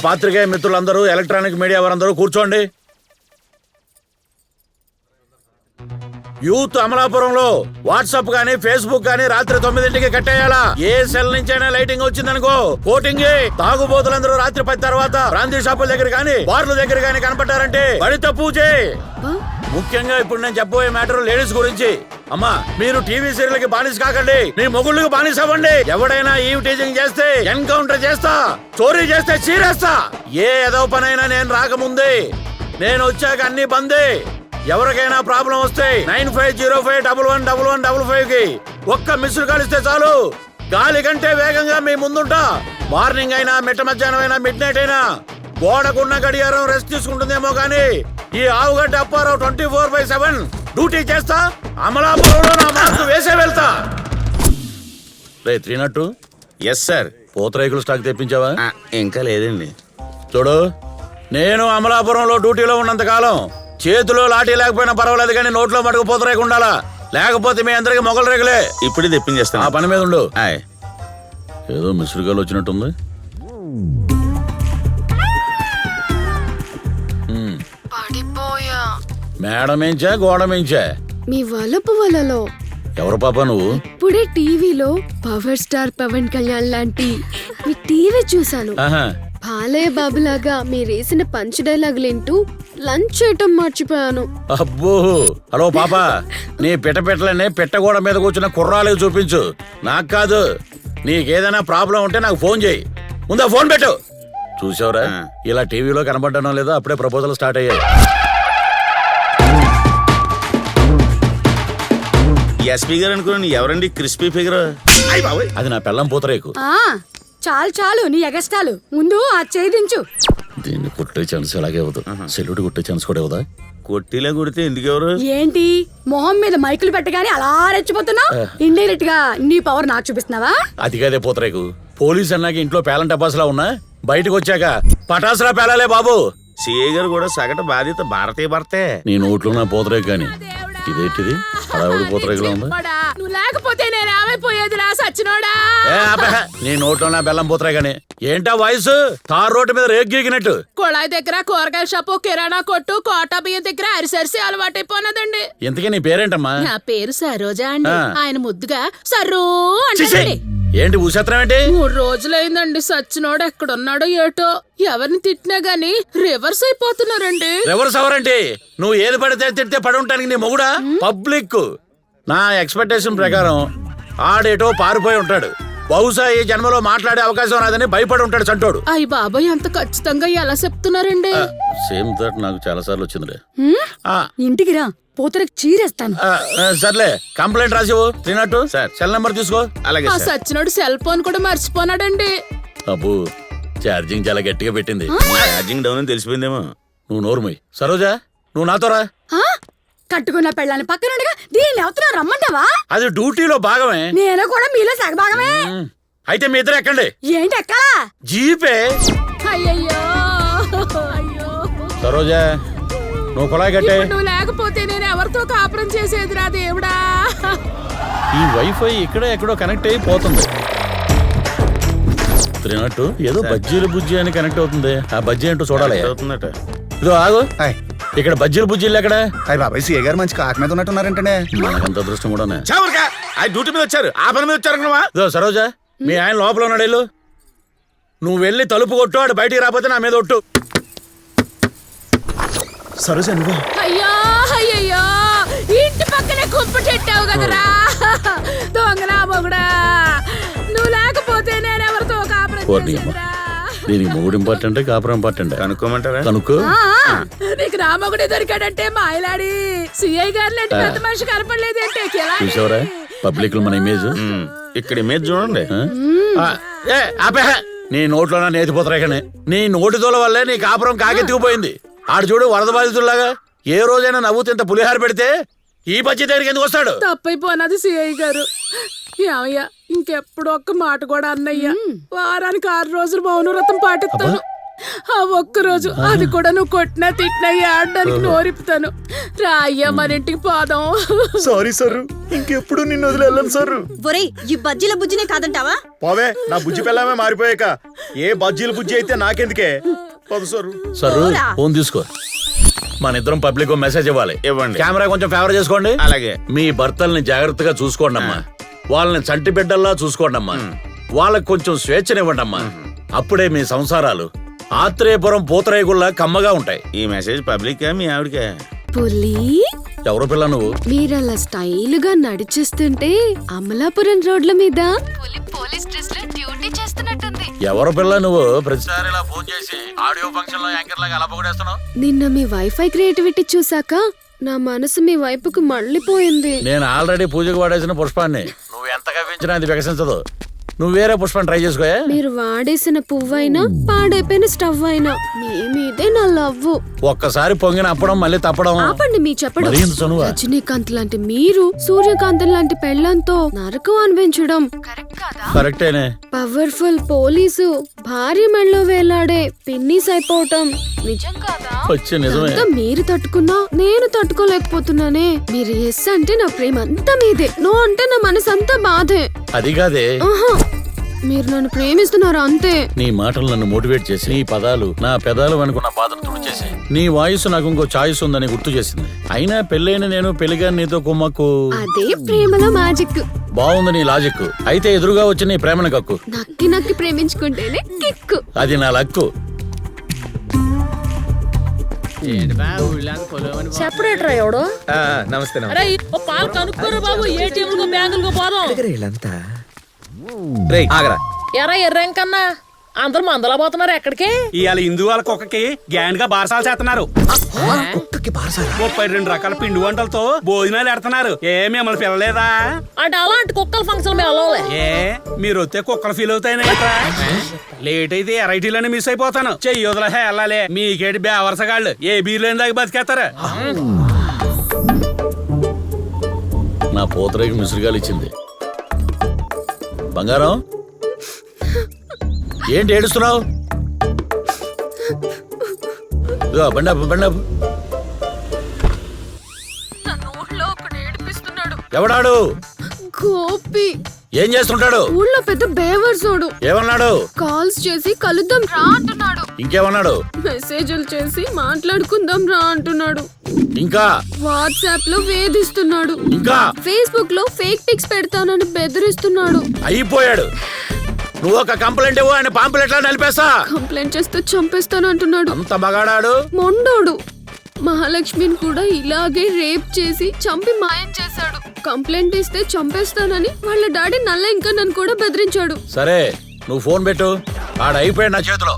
పాత్రికేయ మిత్రులందరూ, electronic media వారందరూ కూర్చోండి. యూత్ అమలాపురంలో వాట్సాప్ గానీ ఫేస్బుక్ గానీ రాత్రి 9ంటికి కట్టేయాలా. ఏ సెల్ నుంచైనా లైటింగ్ వచ్చిందనుకో పోటింగ్. తాగుబోతులందరూ రాత్రి 10 తర్వాత బ్రాందీ షాపుల దగ్గర గానీ బార్ల దగ్గర గానీ కనపడ్డారంటే బడితో పూజే. ముఖ్యంగా ఇప్పుడు నేను చెప్పబోయే మ్యాటర్ లేడీస్ గురించి. అమ్మా, మీరు టీవీ సీరియల్ కి బానిస కాకండి, మీ మొగుళ్ళకి బానిస అవ్వండి. ఎవడైనా ఈవ్ టీజింగ్ చేస్తే ఎన్కౌంటర్ చేస్తా, చోరీ చేస్తే చీరేస్తా. ఏ ఏదో పనైనా నేను రాకముందే, నేను వచ్చాక అన్ని బందే. ఎవరికైనా ప్రాబ్లం వస్తే 9505111155 కి ఒక్క మిస్డ్ కాల్ ఇస్తే చాలు. గాలి కంటే వేగంగా మీ ముందుంటా. మార్నింగ్ అయినా మిట్ట మధ్యాహ్నం అయినా మిడ్ నైట్ అయినా గోడకున్న గడియారం రెస్ట్ తీసుకుంటుందేమో గానీ ఈ ఆవుగడ్డ అప్పారావు 24/7 డ్యూటీ చేస్తా. అమలాపురంలో నా మార్కు వేసే వెళ్తా. రే 302. Yes sir. పూతరేకులు స్టాక్ తెప్పించావా? ఇంకా లేదండి. చూడు, నేను అమలాపురంలో డ్యూటీలో ఉన్నంత కాలం చేతిలో లాఠీ లేకపోయినా పర్వాలేదు కానీ నోట్లో మటుకు పూతరేకు ఉండాలా. లేకపోతే మీ అందరికి మొగల రేగులే. ఇప్పుడే తెప్పించేస్తాను. ఆ పని మీద ఉండు. ఆయ్. ఏదో మిస్డ్ కాల్ వచ్చినట్టుంది. మేడం ఏంచా గోడ మేంచా? మీ వలపు వలలో. ఎవరు పాప నువ్వు? ఇప్పుడే టీవీలో పవర్ స్టార్ పవన్ కళ్యాణ్ లాంటి మీ టీవీ చూసాను. బాలయ్య బాబులాగా మీరేసిన పంచ్ డైలాగులేంటూ లంచ్ చేయటం మర్చిపోయాను. అబ్బో, హలో పాప, నీ పిట్టలనే పిట్టగోడ మీద కూర్చున్న కుర్రాలకు చూపించు, నాకు కాదు. నీకేదైనా ప్రాబ్లం ఉంటే నాకు ఫోన్ చేయి. ముందా ఫోన్ పెట్టు. చూసావురా, ఇలా టీవీలో కనబడడం లేదో అప్పుడే ప్రపోజల్ స్టార్ట్ అయ్యాయి. ఎస్పీ గారు అనుకోండి. ఎవరండి క్రిస్పీ ఫిగర్? అది నా పెళ్ళం పూతరేకు. చాలు చాలు నీ ఎగస్టాలు, ముందు ఆ చేయించు. దీన్ని కుట్టే ఛాన్స్ ఎలాగే అవుతుంది. సెల్యూట్ కుట్టే ఛాన్స్ కూడా అవుదా? కొట్టిలా కొడితే ఎందుకెవరు? ఏంటి మొహం మీద మైకులు పెట్టగానే అలా రెచ్చిపోతున్నావు? ఇండైరెక్ట్ గా నీ పవర్ నాకు చూపిస్తున్నావా? అది కాదే పూతరేకు. పోలీస్ అన్నాక ఇంట్లో పేలం టపాసులా ఉన్నా, బయటకు వచ్చాక పటాసులా పేలాలే బాబు. సిఐ గారు కూడా సగటు బాధ్యత భారతీయ భర్తే. నీ నోట్లో నా పూతరేకు కానీ ఇదేంటిది హడావుడి పూతరేకులా ఉంది. నువ్వు లేకపోతే నేను ఏమైపోయేది రా సచ్చినోడా. నీ నోట్లో నా బెల్లం పూతరే గానీ ఏంటా వాయిస్? తార్ రోడ్డు మీద రేగు గీకినట్టు. కొళాయి దగ్గర కూరగాయల షాపు, కిరాణా కొట్టు, కోటా బియ్యం దగ్గర అరిసరిసి అలవాటైపోయినదండి. ఇంతకీ నీ పేరేంటమ్మా? నా పేరు సరోజా అండి. ఆయన ముద్దుగా సర్రూ అంటే. ఏంటి ఊసత్రం ఏంటి? 3 రోజులైందండి సచ్చినోడు ఎక్కడున్నాడో ఏటో. ఎవరిని తిట్టినా గానీ రివర్స్ అయిపోతున్నారండి. రివర్స్ అవరండి? నువ్వు ఏది పడితే తిడితే పడి ఉంటానికి నీ మొగుడా? పబ్లిక్ నా ఎక్స్పెక్టేషన్ ప్రకారం ఆడేటో పారిపోయి ఉంటాడు. బహుశా ఈ జన్మలో మాట్లాడే అవకాశం రాదని భయపడి ఉంటాడు చంటోడు. అయ్య బాబాయ్, అంత ఖచ్చితంగా ఎలా చెప్తున్నారండి? సేమ్ థాట్ నాకు చాలా సార్లు వచ్చిందిలే. ఇంటికి రా, పోతరకు చీరేస్తాను. సర్లే, కంప్లైంట్ రాసివు. 302 సార్. సెల్ నెంబర్ తీసుకో. అలాగే. సచ్చినోడు సెల్ ఫోన్ కూడా మర్చిపోనాడండి. అబ్బు, ఛార్జింగ్ చాలా గట్టిగా పెట్టింది. ఛార్జింగ్ డౌన్ అని తెలిసిపోయిందేమో. నువ్వు నోరుమోయ్. సరోజా, నువ్వు నాతో రా. కట్టుకున్న పెళ్ళాన్ని పక్కనుండగా దీన్ని ఎవతున్నా రమ్మంటావా? అది డ్యూటీలో భాగమే. నేను కూడా మీలో సగ భాగమే. అయితే మీ ఇద్దరు ఎక్కండి. ఏంటి ఎక్కడా? జీపే. అయ్యయ్యో, అయ్యో. సరోజా, నువ్వు కొలాయి కట్టే. నువ్వు లేకపోతే నేను ఎవరితో కాపురం చేసేదిరా దేవుడా. ఈ వైఫై ఇక్కడ ఎక్కడో కనెక్ట్ అయి పోతుంది. 302 ఏదో బజ్జీలు బుజ్జి అని కనెక్ట్ అవుతుంది. ఆ బజ్జీ ఏంటో చూడాలి. అవుతుందట. ఇదో ఆగు. ఇక్కడ బజ్జీలు బుజ్జీలు ఎక్కడ? అయ్యి బాబాయ్, సీఏ గారు మంచి కాకి మీద ఉన్నట్టున్నారంటే. మనకంత అదృష్టం కూడా. డ్యూటీ మీద వచ్చారు, ఆ పని మీద వచ్చారు. సరోజా, మీ ఆయన లోపల ఉన్నాడు. వెళ్ళు. నువ్వు వెళ్ళి తలుపు కొట్టు, ఆడు బయటికి రాకపోతే నా మీద ఒట్టు. సరోజా నువ్వు? అయ్యో అయ్యయ్యో, ఇంటి పక్కనే కుప్పటెట్టావు కదరా దొంగనా మొగుడా. నువ్వు లేకపోతే నేను ఎవరితో కాపురం చేసేదిరా. దీనికి మొగుడు ఇంపార్టెంట్, కాపురం ఇంపార్టెంట్. కనుక్కోమంటారా? కనుక్కో. నీకు నా మొగుడే దొరికాడంటే మాయలాడి సిఐ గారు లాంటి పెద్ద మనిషి కనపడలేదంటే. చూసావరా పబ్లిక్ లో మన ఇమేజ్? ఇక్కడ ఇమేజ్ చూడండి. నీ నోట్లో నేతిపోతారా కానీ నీ నోటితోల వల్లే నీ కాపురం కాకెత్తుకుపోయింది. ఆడు చూడు, వరద బాధితుల్లాగా. ఏ రోజైనా నవ్వుతూ ఇంత పులిహార పెడితే ఈ బజ్జీ దగ్గరికి ఎందుకు వస్తాడు? తప్పైపోయినది సిఐ గారు. ఏమయ్యా, ఇంకెప్పుడు ఒక్క మాట కూడా అన్నయ్యా. వారానికి 6 రోజులు మౌనవ్రతం పాటిస్తాను. ఆ ఒక్కరోజు అది కూడా నువ్వు కొట్టినా తిట్టినా ఆడడానికి నోరిపుతాను. రా అయ్యా మన ఇంటికి పోదాం. సారీ సార్, ఇంకెప్పుడు నిన్ను వదిలి వెళ్ళను సార్. ఒరేయ్ ఈ బజ్జీల బుజ్జినే కాదంటావా? పోవే, నా బుజ్జి పిల్లమే మారిపోయాక ఏ బజ్జీల బుజ్జి అయితే నాకెందుకే. పద సార్. సరు ఫోన్ తీసుకో, మన ఇద్దరం పబ్లిక్ మెసేజ్ ఇవ్వాలి. ఇవ్వండి. కెమెరా కొంచెం ఫేవర్ చేసుకోండి. అలాగే. మీ భర్తల్ని జాగ్రత్తగా చూసుకోండి అమ్మా. వాళ్ళని చంటి బిడ్డల్లా చూసుకోండి అమ్మా. వాళ్ళకి కొంచెం స్వేచ్ఛనివ్వండి అమ్మా. అప్పుడే మీ సంసారాలు ఆత్రేయపురం పూతరేగుల్లా కమ్మగా ఉంటాయి. ఈ మెసేజ్ పబ్లిక్ మీ ఆవిడకే? పులి ఎవరు పిల్ల నువ్వు? మీరలా స్టైల్ గా నడిచేస్తుంటే అమలాపురం రోడ్ల మీద పులి పోలీస్ డ్రెస్ లో డ్యూటీ చేస్తున్నట్టుంది. ఎవరు పిల్ల నువ్వు? ప్రతిసారి ఇలా ఫోన్ చేసి ఆడియో ఫంక్షన్ లో యాంకర్ లాగా అలా పొగడేస్తున్నావు. నిన్న మీ వైఫై క్రియేటివిటీ చూసాక నా మనసు మీ వైపుకు మళ్ళీపోయింది. నేను ఆల్రెడీ పూజకు వాడేసిన పుష్పాన్ని నువ్వు ఎంత కవ్వించినా అది వికసించదు. నువ్వు వేరే పుష్పం ట్రై చేసుకోయా. మీరు వాడేసిన పువ్వైనా పాడైపోయిన స్టవ్ అయినా మీ మీదే నా లవ్వు. ఒక్కసారి పొంగిన అప్పడం మళ్ళీ తప్పడం. ఆపండి మీ చెప్పడం. మరీ ఇంత చనువా? రజనీకాంత్ లాంటి మీరు సూర్యకాంత్ లాంటి పెళ్ళంతో నరకం అనిపించడం కరెక్ట్ కాదా? కరెక్టేనే. పవర్ఫుల్ పోలీసు భార్య మెళ్ళో వేలాడే పిన్నీస్ అయిపోవటం నిజం కాదా? వచ్చే నిజమే. అంతా మీరు తట్టుకున్నా నేను తట్టుకోలేకపోతున్నానే. మీరు ఎస్ అంటే నా ప్రేమ అంతా మీదే, నో అంటే నా మనసు అంతా బాధే. అది కాదే. ఆహా, మీరు నన్ను ప్రేమిస్తున్నారు అంతే. నీ మాటలు నన్ను మోటివేట్ చేసి, నీ పదాలు నా పెదాలు అనుకున్న బాధను తుడిచేసి, నీ వాయిస్ నాకు ఇంకో చాయిస్ ఉందని గుర్తు చేసింది. అయినా పెళ్ళైన నేను పెళ్లిగా నీతో కుమ్మక్కు. అదే ప్రేమలో మ్యాజిక్. బాగుంది నీ లాజిక్. అయితే ఎదురుగా వచ్చి నీ ప్రేమను కక్కు. నక్కి నక్కి ప్రేమించుకుంటేనే కిక్కు. అది నా లక్కు. చెప్పడేట్రా ఎవడు? నమస్తే అరే ఓ పాలు కనుక్కోరా బాబు. ఏటీఎం బ్యాంకులకు పోదాం. వీళ్ళంతా ఆగరా. ఎరా ఎర్రం కన్నా అందరు మందలా పోతున్నారు ఎక్కడికి? ఇవాళ హిందూ వాళ్ళ కుక్కకి గ్యాండ్ గా బారసాలు చేస్తున్నారు. 32 రకాల పిండి వంటలతో భోజనాలు పెడుతున్నారు. ఏ మిమ్మల్ని పిల్లలేదా? అంటే అలాంటి కుక్కల ఫంక్షన్ మేము వెళ్ళలే. ఏ మీరు వస్తే కుక్కలు ఫీల్ అవుతాయని లేట్ అయితే ఎరైటీలోనే మిస్ అయిపోతాను. చెయ్యి వదలహే వెళ్ళాలి. మీకేటి బేవరసగాళ్ళు ఏ బీర్లేని దాకా బతికేస్తారు. నా పోతరేకి మిసురుగాలు ఇచ్చింది. బంగారం ఏంటి ఏడుస్తున్నావు? బండాపు బండాపు. ఎవడాడు? గోపి. ఏం చేస్తుంటాడు? ఊళ్ళో పెద్ద బేవర్సోడు. ఏమన్నాడు? కాల్స్ చేసి కలుద్దాం రా అంటున్నాడు. ఇంకేమన్నాడు? మెసేజ్లు చేసి మాట్లాడుకుందాం రా అంటున్నాడు. ఇంకా వాట్సాప్ లో వేధిస్తున్నాడు. ఇంకా ఫేస్బుక్ లో ఫేక్ పిక్స్ పెడతానని బెదిరిస్తున్నాడు. అయిపోయాడు. నువ్వు ఒక కంప్లైంట్ ఇవ్వు, ఆయన పాంపులెట్లా నలిపేస్తా. కంప్లైంట్ చేస్తే చంపేస్తాను అంటున్నాడు. అంత బగాడాడు. మొండోడు. మహాలక్ష్మిని కూడా ఇలాగే రేప్ చేసి చంపి మాయం చేశాడు. కంప్లైంట్ ఇస్తే చంపేస్తానని వాళ్ళ డాడీ నల్ల ఇంకా నన్ను కూడా బెదిరించాడు. సరే నువ్వు ఫోన్ పెట్టు. ఆడ అయిపోయాడు నా చేతిలో.